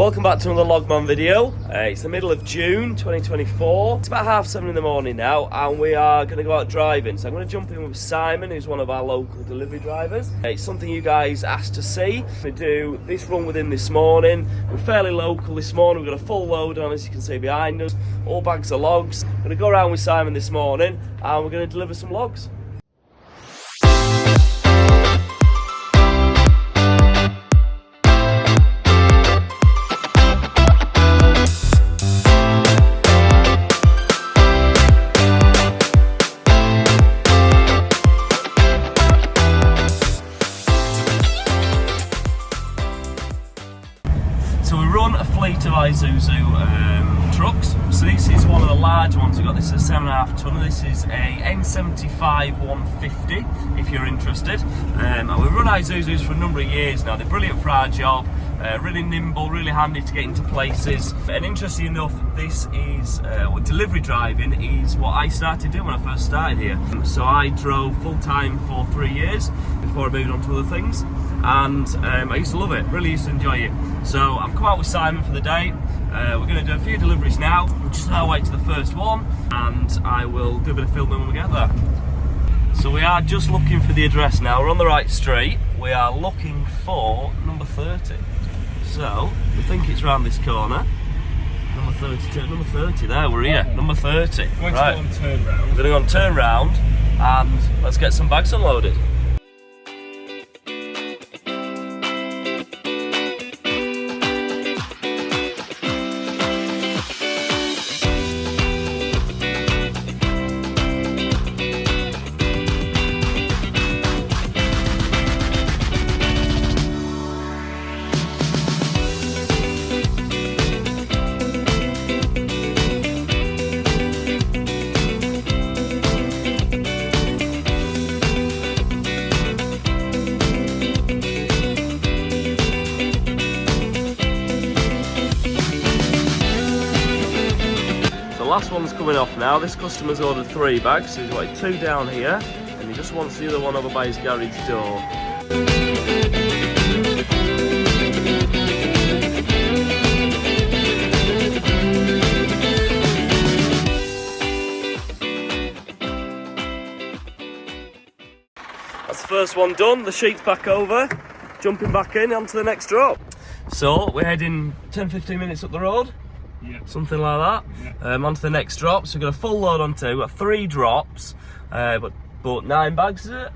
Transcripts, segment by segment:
Welcome back to another Logman video. It's the middle of June 2024. It's about 7:30 in the morning now and we are going to go out driving. So I'm going to jump in with Simon, who's one of our local delivery drivers. It's something you guys asked to see. We do this run with him this morning. We're fairly local this morning. We've got a full load on, as you can see behind us. All bags of logs. I'm going to go around with Simon this morning and we're going to deliver some logs. So we run a fleet of Isuzu trucks. So this is one of the large ones. We've got this is a 7.5 tonne. This is a N75 150 if you're interested. And we've run Isuzus for a number of years now. They're brilliant for our job. Really nimble, really handy to get into places. And interesting enough, this is delivery driving is what I started doing when I first started here. So I drove full time for 3 years before I moved on to other things. And I used to love it, really used to enjoy it. So I've come out with Simon for the day. We're going to do a few deliveries now. We're just on our way to the first one and I will do a bit of filming when we get there. So we are just looking for the address now. We're on the right street. We are looking for number 30. So we think it's round this corner. Number 32, number 30 there, we're here. Number 30. We're right. going to turn round. We're going to go and turn round and let's get some bags unloaded. Last one's coming off now. This customer's ordered 3 bags, so he's wanted 2 down here and he just wants the other one over by his garage door. That's the first one done. The sheet's back over, jumping back in onto the next drop. So we're heading 10-15 minutes up the road. Yeah. Something like that. Yeah. Onto the next drop. So we've got a full load on 2. We've got 3 drops, but 9 bags, is it?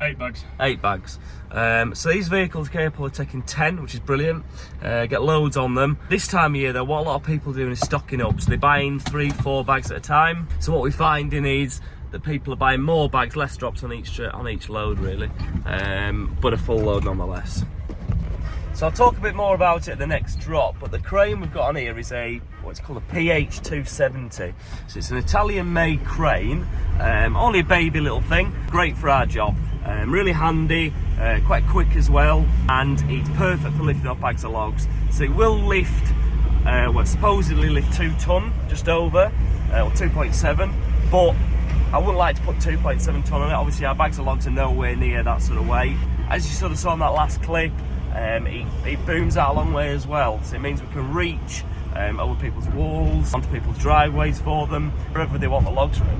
8 bags. 8 bags. So these vehicles are capable of taking 10, which is brilliant. Get loads on them. This time of year, though, what a lot of people are doing is stocking up. So they're buying 3-4 bags at a time. So what we're finding is that people are buying more bags, less drops on each load, really, but a full load nonetheless. So I'll talk a bit more about it at the next drop, but the crane we've got on here is what's called a PH270. So it's an Italian-made crane, only a baby little thing, great for our job. Really handy, quite quick as well, and it's perfect for lifting up bags of logs. So it will lift, supposedly lift 2 tonne, just over, or 2.7, but I wouldn't like to put 2.7 tonne on it. Obviously our bags of logs are nowhere near that sort of weight. As you sort of saw in that last clip, it booms out a long way as well, so it means we can reach over people's walls, onto people's driveways for them, wherever they want the logs really.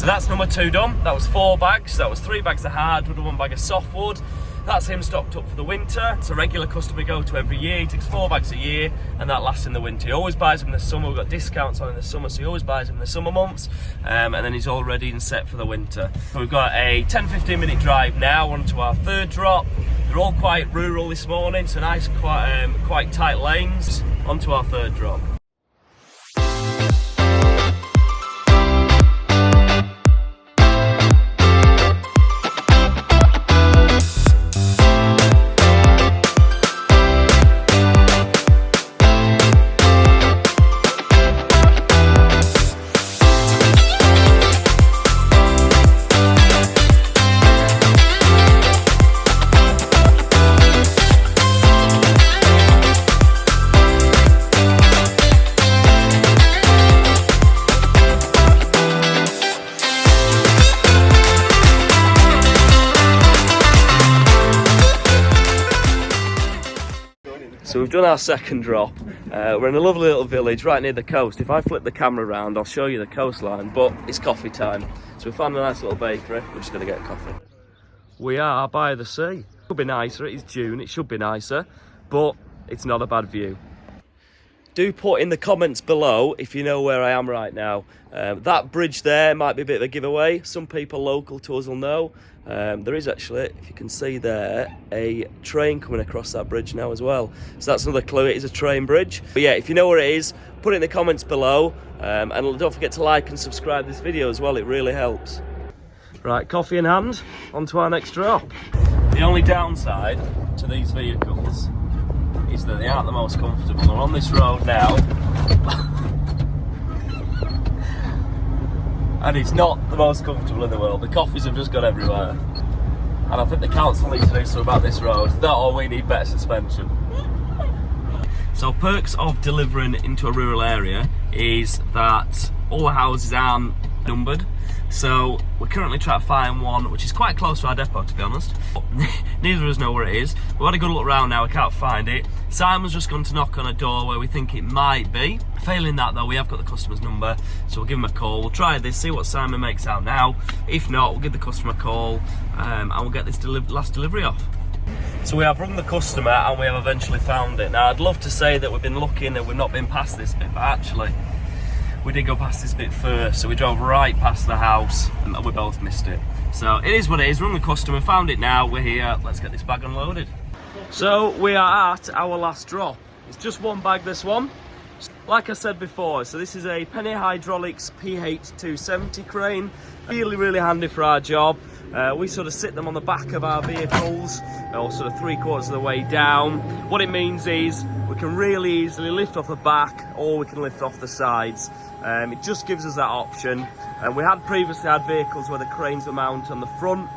that's number 2 done. That was 4 bags. That was 3 bags of hardwood and 1 bag of softwood. That's him stocked up for the winter. It's a regular customer we go to every year. He takes 4 bags a year, and that lasts in the winter. He always buys them in the summer. We've got discounts on in the summer, so he always buys them in the summer months, and then he's all ready and set for the winter. So we've got a 10-15 minute drive now onto our 3rd drop. They're all quite rural this morning, so nice, quite tight lanes onto our 3rd drop. So we've done our 2nd drop. We're in a lovely little village right near the coast. If I flip the camera around, I'll show you the coastline, but it's coffee time. So we found a nice little bakery. We're just going to get a coffee. We are by the sea. It could be nicer. It is June. It should be nicer, but it's not a bad view. Do put in the comments below if you know where I am right now. That bridge there might be a bit of a giveaway. Some people local to us will know. There is actually, if you can see there, a train coming across that bridge now as well. So that's another clue, it is a train bridge. But yeah, if you know where it is, put it in the comments below. And don't forget to like and subscribe this video as well, it really helps. Right, coffee in hand, on to our next drop. The only downside to these vehicles is that they aren't the most comfortable. We're on this road now. And it's not the most comfortable in the world. The coffees have just got everywhere. And I think the council need to do something about this road. That or we need better suspension. So perks of delivering into a rural area is that all the houses aren't numbered. So we're currently trying to find one which is quite close to our depot, to be honest. Neither of us know where it is. We've had a good look around now, we can't find it. Simon's just gone to knock on a door where we think it might be. Failing that though, we have got the customer's number, so we'll give him a call. We'll try this, see what Simon makes out now. If not, we'll give the customer a call and we'll get this last delivery off. So we have rung the customer and we have eventually found it. Now I'd love to say that we've been looking and we've not been past this bit, but actually we did go past this bit first, so we drove right past the house and we both missed it. So it is what it is, rung the customer, found it now, we're here, let's get this bag unloaded. So we are at our last drop. It's just 1 bag, this one. Like I said before, so this is a Penny Hydraulics PH270 crane. Really handy for our job. We sort of sit them on the back of our vehicles, or sort of 3/4 of the way down. What it means is we can really easily lift off the back or we can lift off the sides. It just gives us that option. We had previously had vehicles where the cranes were mounted on the front,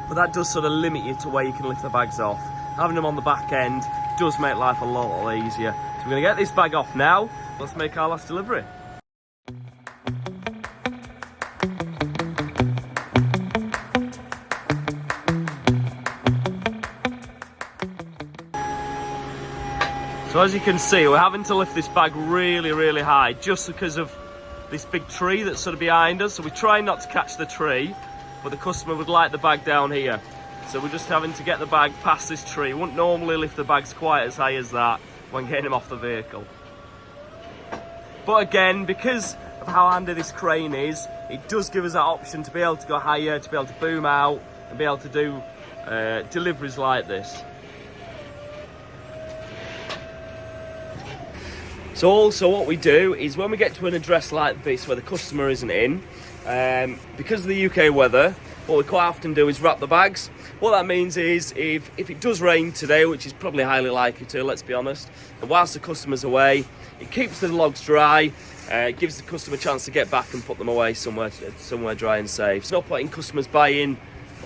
but that does sort of limit you to where you can lift the bags off. Having them on the back end does make life a lot easier. So we're going to get this bag off now. Let's make our last delivery. So as you can see, we're having to lift this bag really high just because of this big tree that's sort of behind us. So we try not to catch the tree, but the customer would like the bag down here. So we're just having to get the bag past this tree. Wouldn't normally lift the bags quite as high as that when getting them off the vehicle. But again, because of how handy this crane is, it does give us that option to be able to go higher, to be able to boom out and be able to do deliveries like this. So also what we do is when we get to an address like this where the customer isn't in, because of the UK weather, what we quite often do is wrap the bags. What that means is if it does rain today, which is probably highly likely to, let's be honest, and whilst the customer's away, it keeps the logs dry, it gives the customer a chance to get back and put them away somewhere dry and safe. It's not putting customers buying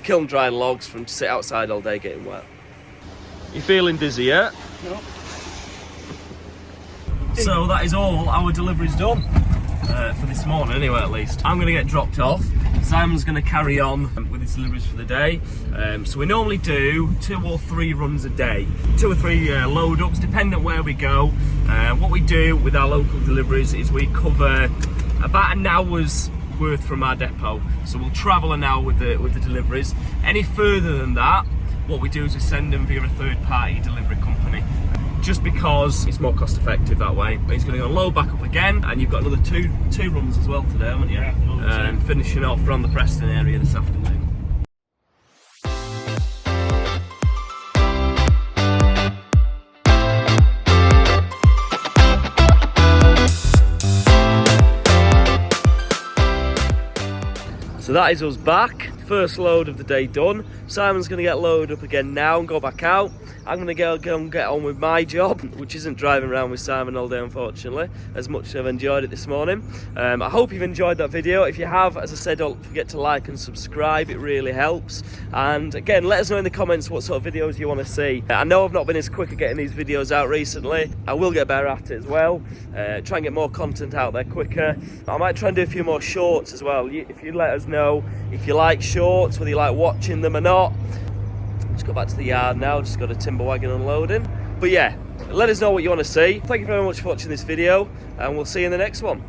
kiln dry logs from to sit outside all day getting wet. You feeling dizzy yet? No. So that is all our deliveries done for this morning anyway, at least. I'm going to get dropped off. Simon's going to carry on with his deliveries for the day. So we normally do 2 or 3 runs a day, 2 or 3 load ups depending on where we go. What we do with our local deliveries is we cover about an hour's worth from our depot. So we'll travel an hour with the deliveries. Any further than that, what we do is we send them via a third-party delivery company, just because it's more cost effective that way. But he's going to go load back up again, and you've got another two runs as well today, haven't you? Yeah, finishing off around the Preston area this afternoon. So that is us back. First load of the day done. Simon's going to get loaded up again now and go back out. I'm going to go and get on with my job, which isn't driving around with Simon all day, unfortunately, as much as I've enjoyed it this morning. I hope you've enjoyed that video. If you have, as I said, don't forget to like and subscribe. It really helps. And again, let us know in the comments what sort of videos you want to see. I know I've not been as quick at getting these videos out recently. I will get better at it as well. Try and get more content out there quicker. I might try and do a few more shorts as well. If you let us know if you like shorts, whether you like watching them or not. Just got back to the yard now, just got a timber wagon unloading. But yeah, let us know what you want to see. Thank you very much for watching this video, and we'll see you in the next one.